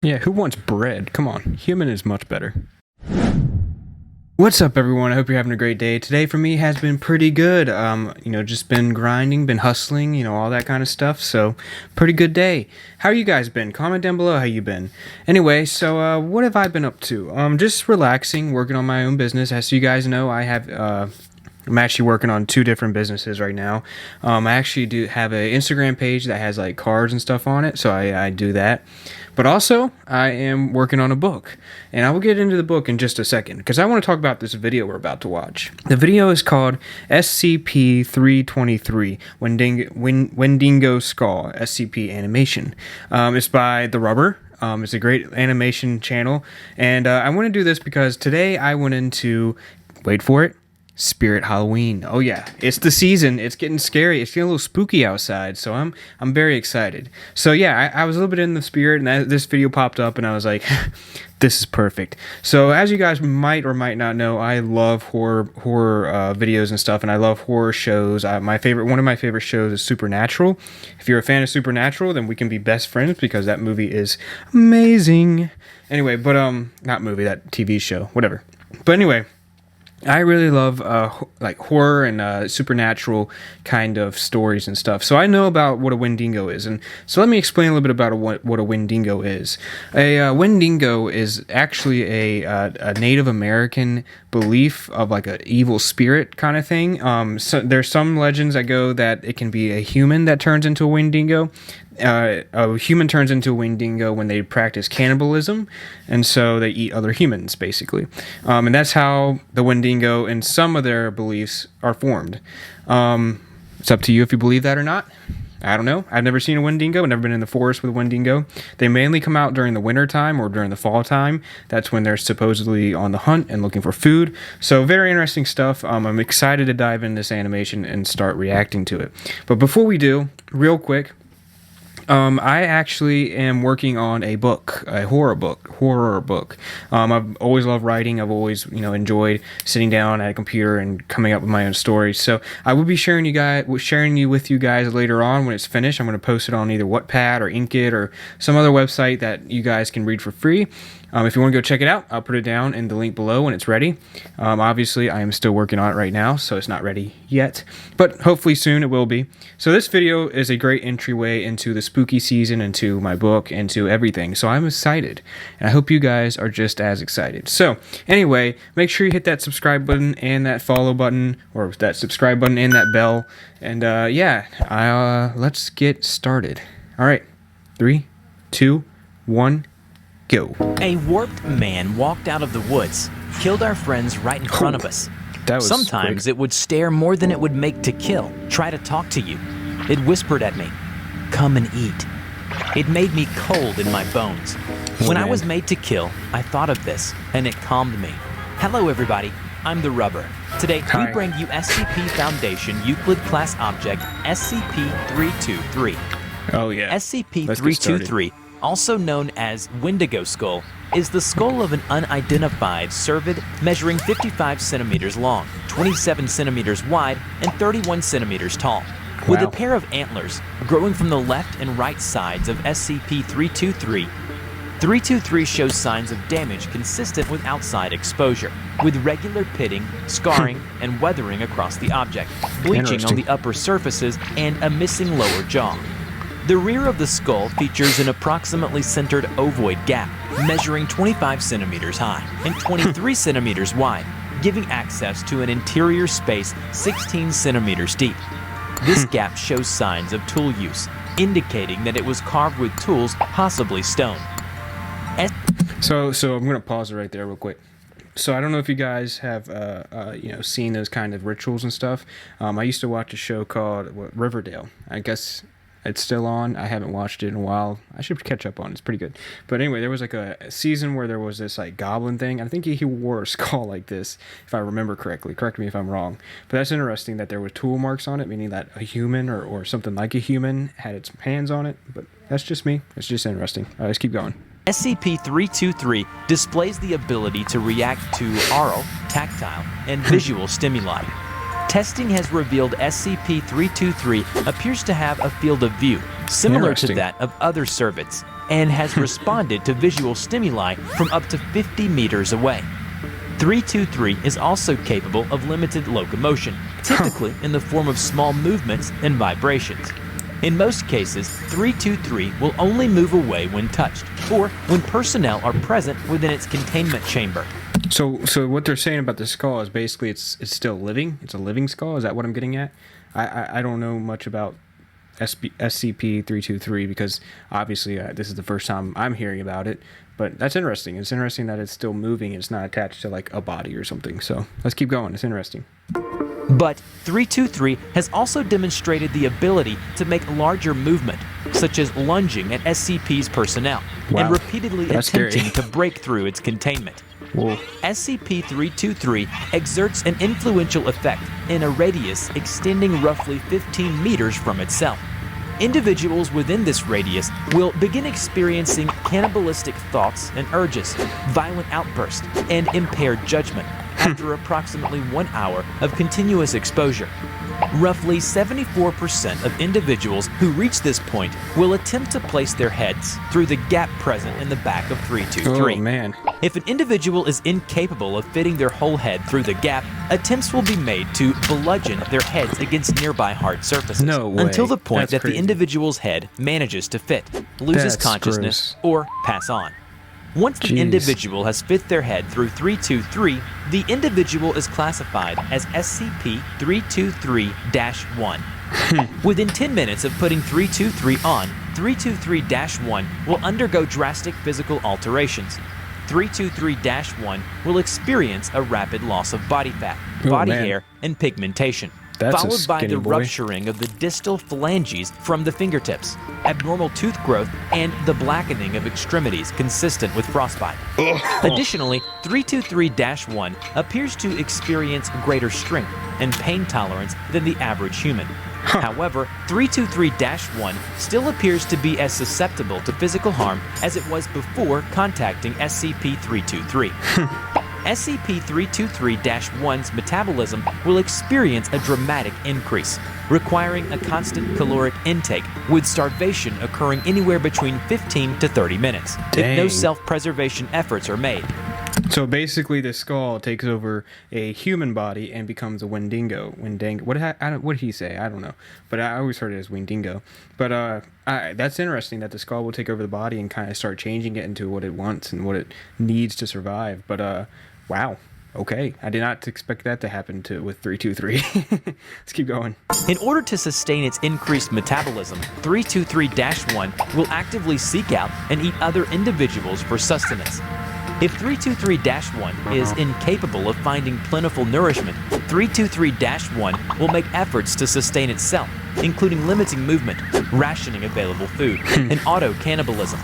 Yeah, who wants bread? Come on, human is much better. What's up, everyone? I hope you're having a great day. Today for me has been pretty good. Just been grinding, been hustling, all that kind of stuff. So, pretty good day. How you guys been? Comment down below how you been. Anyway, so what have I been up to? Just relaxing, working on my own business. As you guys know, I'm actually working on 2 different businesses right now. I actually do have an Instagram page that has like cards and stuff on it, so I do that. But also, I am working on a book, and I will get into the book in just a second, because I want to talk about this video we're about to watch. The video is called SCP-323 Wendigo Skull SCP Animation. It's by TheRubber. It's a great animation channel, and I want to do this because today I went into, wait for it, Spirit Halloween. Oh yeah, it's the season. It's getting scary. It's getting a little spooky outside, so I'm very excited. So yeah, I was a little bit in the spirit, and this video popped up, and I was like, this is perfect. So as you guys might or might not know, I love horror videos and stuff, and I love horror shows. One of my favorite shows is Supernatural. If you're a fan of Supernatural, then we can be best friends because that movie is amazing. Anyway, but not movie, that TV show, whatever. But anyway, I really love like horror and supernatural kind of stories and stuff. So I know about what a Wendigo is, and so let me explain a little bit about what a Wendigo is. A Wendigo is actually a Native American belief of like an evil spirit kind of thing. So there's some legends that go that it can be a human that turns into a Wendigo. A human turns into a Wendigo when they practice cannibalism, and so they eat other humans, basically. And that's how the Wendigo and some of their beliefs are formed. It's up to you if you believe that or not. I don't know. I've never seen a Wendigo. I've never been in the forest with a Wendigo. They mainly come out during the winter time or during the fall time. That's when they're supposedly on the hunt and looking for food. So very interesting stuff. I'm excited to dive in this animation and start reacting to it. But before we do, real quick, I actually am working on a book, a horror book. I've always loved writing. I've always, enjoyed sitting down at a computer and coming up with my own stories. So I will be sharing with you guys later on when it's finished. I'm going to post it on either Wattpad or Inkit or some other website that you guys can read for free. If you want to go check it out, I'll put it down in the link below when it's ready. Obviously, I am still working on it right now, so it's not ready yet, but hopefully soon it will be. So this video is a great entryway into the spooky season, into my book, into everything. So I'm excited, and I hope you guys are just as excited. So anyway, make sure you hit that subscribe button and that follow button, or that subscribe button and that bell. And let's get started. All right, 3, 2, 1. Go. A warped man walked out of the woods, killed our friends right in front of us. Sometimes it would stare more than it would make to kill, try to talk to you. It whispered at me, "Come and eat." It made me cold in my bones. When I was made to kill, I thought of this, and it calmed me. Hello everybody, I'm TheRubber. Today we bring you SCP Foundation Euclid Class Object SCP-323. Oh yeah. SCP-323, also known as Wendigo Skull, is the skull of an unidentified cervid measuring 55 centimeters long, 27 centimeters wide, and 31 centimeters tall. With a pair of antlers growing from the left and right sides of SCP-323, 323 shows signs of damage consistent with outside exposure, with regular pitting, scarring, and weathering across the object, bleaching on the upper surfaces, and a missing lower jaw. The rear of the skull features an approximately centered ovoid gap, measuring 25 centimeters high and 23 centimeters wide, giving access to an interior space 16 centimeters deep. This gap shows signs of tool use, indicating that it was carved with tools, possibly stone. So I'm going to pause it right there real quick. So I don't know if you guys have, seen those kind of rituals and stuff. I used to watch a show called Riverdale. I guess it's still on. I haven't watched it in a while. I should catch up on it. It's pretty good. But anyway, there was like a season where there was this like goblin thing. I think he wore a skull like this, if I remember correctly. Correct me if I'm wrong. But that's interesting that there were tool marks on it, meaning that a human or something like a human had its hands on it. But that's just me. It's just interesting. All right, let's keep going. SCP-323 displays the ability to react to aural, tactile, and visual stimuli. Testing has revealed SCP-323 appears to have a field of view similar to that of other cervids. and has responded to visual stimuli from up to 50 meters away. 323 is also capable of limited locomotion, typically in the form of small movements and vibrations. In most cases, 323 will only move away when touched, or when personnel are present within its containment chamber. So what they're saying about the skull is basically it's still living. It's a living skull. Is that what I'm getting at? I don't know much about SCP-323 because obviously this is the first time I'm hearing about it. But that's interesting. It's interesting that it's still moving. It's not attached to like a body or something. So let's keep going. It's interesting. But 323 has also demonstrated the ability to make larger movement, such as lunging at SCP's personnel and repeatedly attempting to break through its containment. Whoa. SCP-323 exerts an influential effect in a radius extending roughly 15 meters from itself. Individuals within this radius will begin experiencing cannibalistic thoughts and urges, violent outbursts, and impaired judgment after approximately 1 hour of continuous exposure. Roughly 74% of individuals who reach this point will attempt to place their heads through the gap present in the back of 323. Oh, man. If an individual is incapable of fitting their whole head through the gap, attempts will be made to bludgeon their heads against nearby hard surfaces. No way. Until the point That's that crazy. the individual's head manages to fit, loses That's consciousness, gross. or pass on. Once the Jeez. individual has fit their head through 323, the individual is classified as SCP-323-1. Within 10 minutes of putting 323 on, 323-1 will undergo drastic physical alterations. 323-1 will experience a rapid loss of body fat, body hair, and pigmentation, That's a followed by skinny the boy. rupturing of the distal phalanges from the fingertips, abnormal tooth growth, and the blackening of extremities consistent with frostbite. Additionally, 323-1 appears to experience greater strength and pain tolerance than the average human. However, 323-1 still appears to be as susceptible to physical harm as it was before contacting SCP-323. SCP-323-1's metabolism will experience a dramatic increase, requiring a constant caloric intake, with starvation occurring anywhere between 15 to 30 minutes if no Dang. self-preservation efforts are made. So basically, the skull takes over a human body and becomes a Wendigo. Wendigo. What did he say? I don't know, but I always heard it as Wendigo. But that's interesting that the skull will take over the body and kind of start changing it into what it wants and what it needs to survive. But wow. Okay, I did not expect that to happen with 323. Let's keep going. In order to sustain its increased metabolism, 323-1 will actively seek out and eat other individuals for sustenance. If 323-1 is incapable of finding plentiful nourishment, 323-1 will make efforts to sustain itself, including limiting movement, rationing available food, and auto-cannibalism.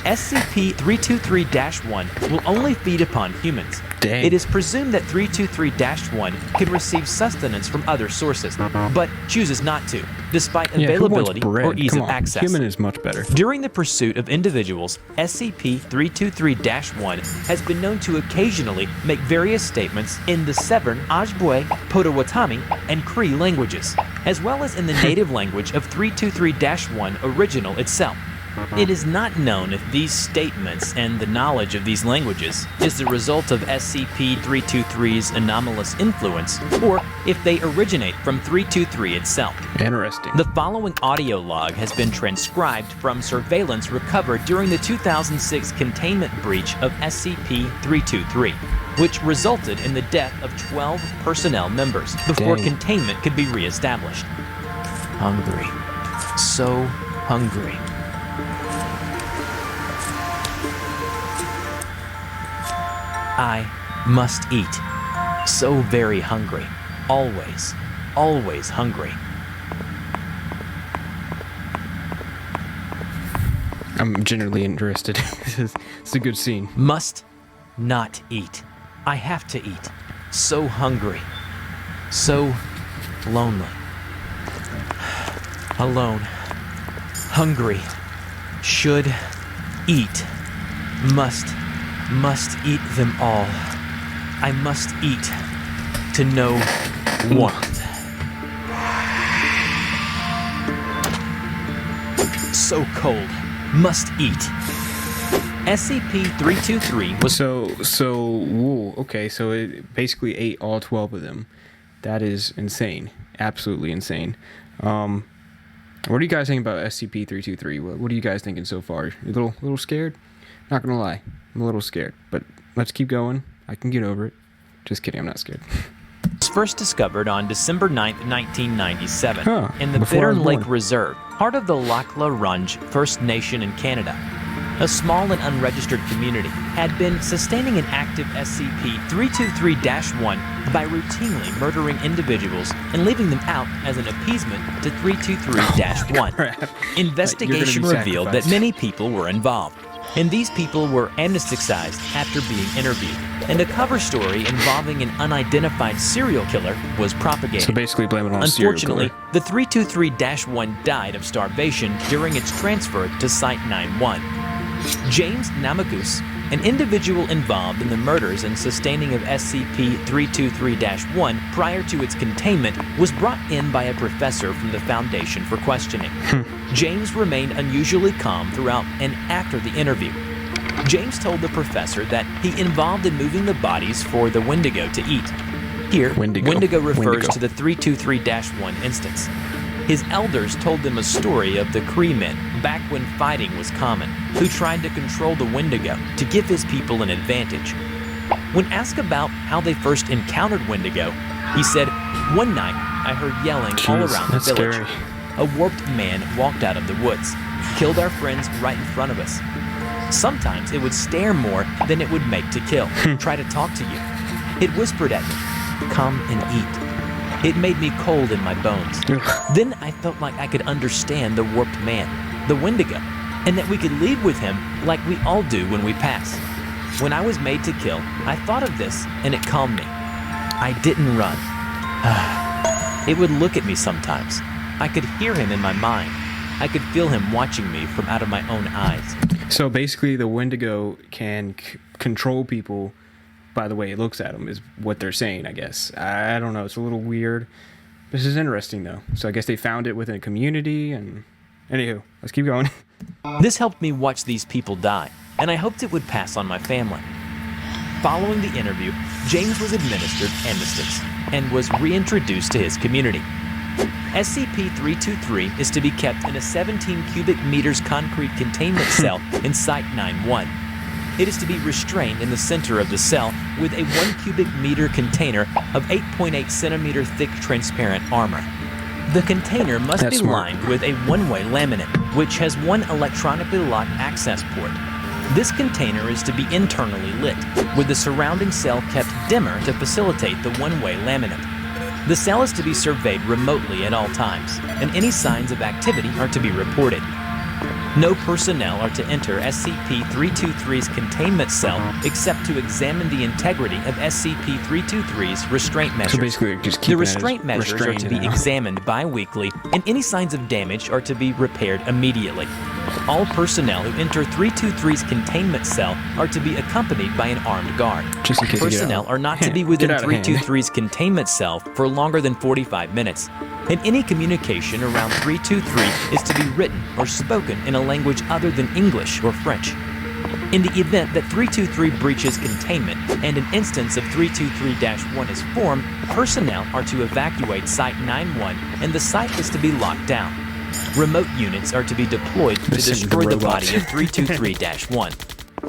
SCP-323-1 will only feed upon humans. Dang. It is presumed that 323-1 can receive sustenance from other sources, but chooses not to, despite Yeah, who wants availability bread? or ease Come of on. access. Human is much better. During the pursuit of individuals, SCP-323-1 has been known to occasionally make various statements in the Severn, Ojibwe, Potawatomi, and Cree languages, as well as in the native language of 323-1 original itself. It is not known if these statements and the knowledge of these languages is the result of SCP-323's anomalous influence, or if they originate from 323 itself. Interesting. The following audio log has been transcribed from surveillance recovered during the 2006 containment breach of SCP-323, which resulted in the death of 12 personnel members before Dang. containment could be reestablished. Hungry. So hungry. I must eat. So very hungry. Always, always hungry. I'm genuinely interested. It's a good scene. Must not eat. I have to eat. So hungry. So lonely. Alone. Hungry. Should eat. Must eat them all. I must eat to know warmth. So cold. must eat. SCP-323 was Whoa, okay, so it basically ate all 12 of them. That is insane. Absolutely insane. What are you guys thinking about SCP-323? What are you guys thinking so far? You a little scared? Not gonna lie, I'm a little scared, but let's keep going. I can get over it. Just kidding, I'm not scared. first discovered on December 9, 1997, in the before I Bittern was Lake born. Reserve, part of the Lac La Ronge First Nation in Canada. A small and unregistered community had been sustaining an active SCP-323-1 by routinely murdering individuals and leaving them out as an appeasement to 323-1. Crap. Investigation You're gonna be revealed that sacrificed. many people were involved, and these people were amnesticized after being interviewed, and a cover story involving an unidentified serial killer was propagated. So basically blame it on a serial Unfortunately, killer. the 323-1 died of starvation during its transfer to Site-91. James Namagus, an individual involved in the murders and sustaining of SCP-323-1 prior to its containment, was brought in by a professor from the Foundation for questioning. James remained unusually calm throughout and after the interview. James told the professor that he involved in moving the bodies for the Wendigo to eat. Here, Wendigo. refers Wendigo. to the 323-1 instance. His elders told them a story of the Cree men, back when fighting was common, who tried to control the Wendigo to give his people an advantage. When asked about how they first encountered Wendigo, he said, "One night I heard yelling all Jeez, around the that's village. scary. A warped man walked out of the woods, killed our friends right in front of us. Sometimes it would stare more than it would make to kill, try to talk to you. It whispered at me, 'Come and eat.' It made me cold in my bones. Then I felt like I could understand the warped man, the Wendigo, and that we could leave with him like we all do when we pass. When I was made to kill, I thought of this and it calmed me. I didn't run. It would look at me sometimes. I could hear him in my mind. I could feel him watching me from out of my own eyes." So basically, the Wendigo can control people by the way it looks at them, is what they're saying, I guess. I don't know. It's a little weird. This is interesting, though. So I guess they found it within a community, and anywho, let's keep going. This helped me watch these people die, and I hoped it would pass on my family. Following the interview, James was administered amnesties and was reintroduced to his community. SCP-323 is to be kept in a 17 cubic meters concrete containment cell in Site-91. It is to be restrained in the center of the cell with a 1 cubic meter container of 8.8 centimeter thick transparent armor. The container must That's be smart. lined with a one-way laminate, which has one electronically locked access port. This container is to be internally lit, with the surrounding cell kept dimmer to facilitate the one-way laminate. The cell is to be surveyed remotely at all times, and any signs of activity are to be reported. No personnel are to enter SCP-323's containment cell except to examine the integrity of SCP-323's restraint measures. So basically, just The keeping restraint it measures are restrained to be now. examined bi-weekly, and any signs of damage are to be repaired immediately. All personnel who enter 323's containment cell are to be accompanied by an armed guard. Just in case you get Personnel out. are not to be within Get out of hand. 323's containment cell for longer than 45 minutes, and any communication around 323 is to be written or spoken in a language other than English or French. In the event that 323 breaches containment and an instance of 323-1 is formed, personnel are to evacuate Site-91 and the site is to be locked down. Remote units are to be deployed to Listen to destroy the robots. body of 323-1.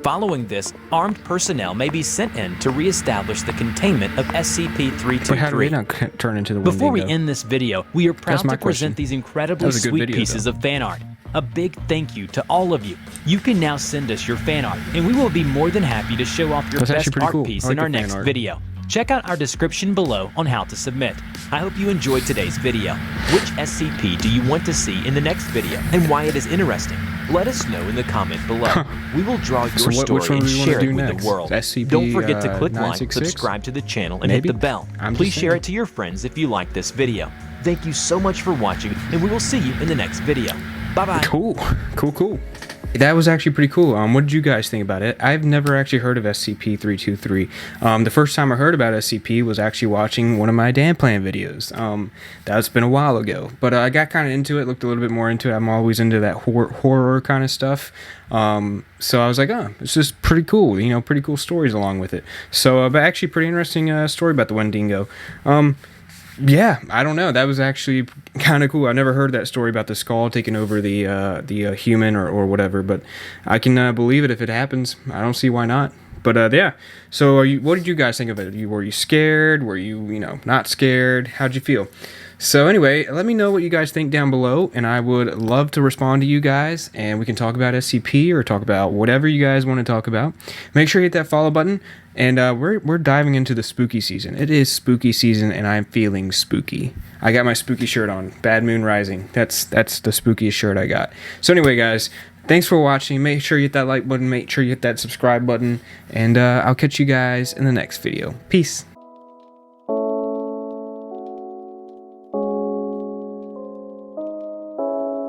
Following this, armed personnel may be sent in to reestablish the containment of SCP-323. But how do they not turn into the Before we Wendigo? end this video, we are proud my to present question. these incredibly That was a good sweet video, pieces though. of fan art. A big thank you to all of you. You can now send us your fan art, and we will be more than happy to show off your That's best actually pretty art cool. piece I like in our the fan next art. video. Check out our description below on how to submit. I hope you enjoyed today's video. Which SCP do you want to see in the next video, and why it is interesting? Let us know in the comment below. We will draw your So which story one and do we wanna share do it with next? the world. SCP, Don't forget to click like, 966? subscribe to the channel, and Maybe. hit the bell. I'm Please just share saying. it to your friends if you like this video. Thank you so much for watching, and we will see you in the next video. Bye-bye. Cool. That was actually pretty cool. What did you guys think about it? I've never actually heard of SCP-323. The first time I heard about SCP was actually watching one of my Dan Plan videos. That's been a while ago, but I got kind of into it, looked a little bit more into it. I'm always into that horror kind of stuff. So I was like, oh, it's just pretty cool, you know, pretty cool stories along with it. So, but actually pretty interesting story about the Wendigo. Yeah, I don't know. That was actually kind of cool. I never heard that story about the skull taking over the human or whatever, but I can believe it if it happens. I don't see why not. But yeah. So what did you guys think of it? Were you scared? Were you not scared? How'd you feel? So anyway, let me know what you guys think down below, and I would love to respond to you guys, and we can talk about SCP or talk about whatever you guys want to talk about. Make sure you hit that follow button, and we're diving into the spooky season. It is spooky season, and I'm feeling spooky. I got my spooky shirt on, Bad Moon Rising. That's the spookiest shirt I got. So anyway, guys, thanks for watching. Make sure you hit that like button, make sure you hit that subscribe button, and I'll catch you guys in the next video. Peace.